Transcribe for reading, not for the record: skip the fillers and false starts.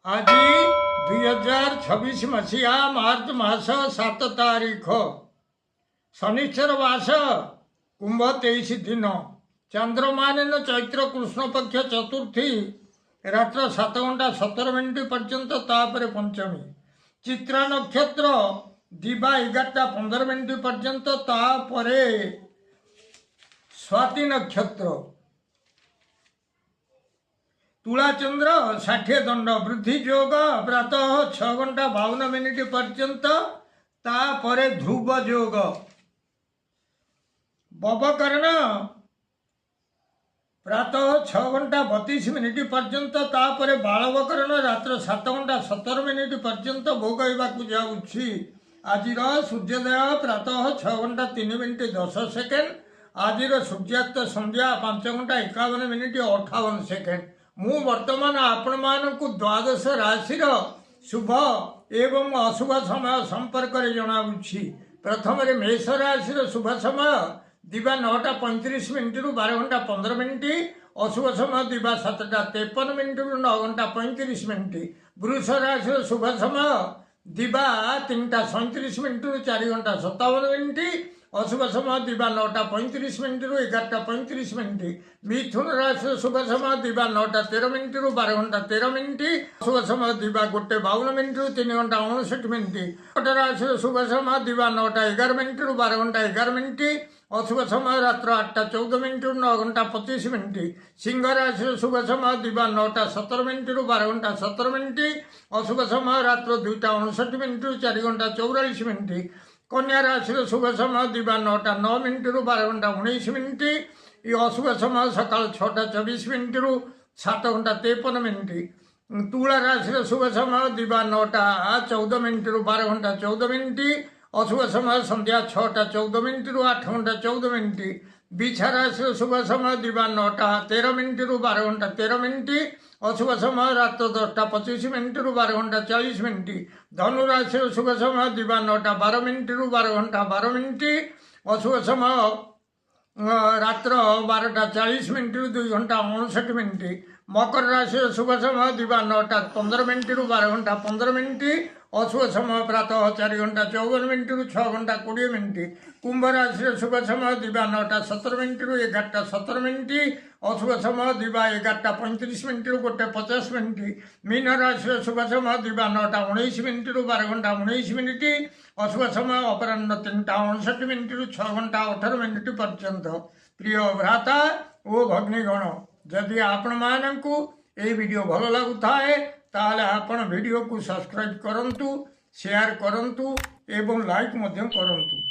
आज 2026 मसीहा मार्च मास 7 तारीख शनिश्चर वास कुंभ 23 दिन चंद्रमान चैत्र कृष्ण पक्ष चतुर्थी रात्र 7 घंटा 17 मिनिट पर्यंत तापर पंचमी चित्रा नक्षत्र दिवा 11:15 मिनिट पर्यंत तापर स्वाति नक्षत्र तुला चंद्र 60 दंड वृद्धि योग प्रातः 6 घंटा 52 मिनिट पर्यंत तापर ध्रुव योग बवकर्ण प्रातः 6 घंटा 32 मिनिट पर्यंत तापर बालवकर्ण रात्र 7 घंटा 17 मिनिट पर्यंत भोग होगाकू जाऊँगी। आज सूर्योदय प्रातः 6 घंटा 3 मिनिट 10 सेकेंड आज सूर्यास्त संध्या 5 घंटा 51 मिनिट 58 सेकेंड। मु वर्तमान आपण मानकु द्वादश राशि शुभ एवं अशुभ समय संपर्क में जनाऊँगी। प्रथम मेष राशि शुभ समय दिवा 9:35 मिनिट 12 घंटा 15 मिनिट अशुभ समय दिवा 7:53 मिनिट 9 घंटा 35 मिनिट। वृष राशि शुभ समय दिवा 3:37 मिनिट 4 घंटा 57 मिनिट अशुभ समय दिवा 9:35 मिनिट 11:35 मिनिट। मिथुन राशि शुभ समय दिवा 9:13 मिनिट 12 घंटा 13 मिनिट अशुभ समय दिवा 1:52 मिनिट 3 घंटा 59 मिनिट। कर्कट राशि शुभ समय दिवा 9:11 मिनिट 12 घंटा 11 मिनिट अशुभ समय रात्र 8:14 मिनिट 9 घंटा 25 मिनिट। सिंह राशि शुभ समय दिवा 9:17 मिनिट 12 घंटा 17 मिनिट अशुभ समय रात्र 2:59 मिनिट 4 घंटा 44 मिनिट। कन्या राशि शुभ समय दिवा 9:09 मिनिट 12 घंटा 19 मिनिट ये अशुभ समय सका 6:24 मिनिट 7 घंटा 53 मिनिट। तुला राशि शुभ समय दिवा 9:14 मिनिट 12 घंटा 14 मिनिट अशुभ समय संध्या 6:14 मिनिट 8 घंटा 14 मिनिट। बिछा राशि शुभ समय दिवा 9:13 मिनिट 12 घंटा 13 मिनिट अशुभ समय रात्र 10:25 मिनिट 12 घंटा 40 मिनिट। धनु राशि शुभ समय दिवा 9:12 मिनिट 12 घंटा 12 मिनिट अशुभ समय रात्र 12:40 मिनिट 2 घंटा 59 मिनिट। मकर राशि शुभ समय दिवा 9:15 मिनिट 12 घंटा 15 मिनिट अशुभ समय प्रातः 4 घंटा 54 मिनिट 6 घंटा 20 मिनिट। कुंभ राशि शुभ समय दिवा 9:17 मिनिट 11:17 मिनिट अशुभ समय दिवा 11:35 मिनिट 1:50 मिनिट। मीन राशि शुभ समय दिवा 9:19 मिनिट 12 घंटा 19 मिनिट अशुभ समय अपराह्न 3:59 मिनिट 6 घंटा 18 मिनिट पर्यंत। प्रिय भ्राता ओ भग्नीगण जदि आपण मानकु ए वीडियो भल लगुए ताले आपण वीडियो को सब्सक्राइब करंतु शेयर करंतु एवं लाइक मध्यम करंतु।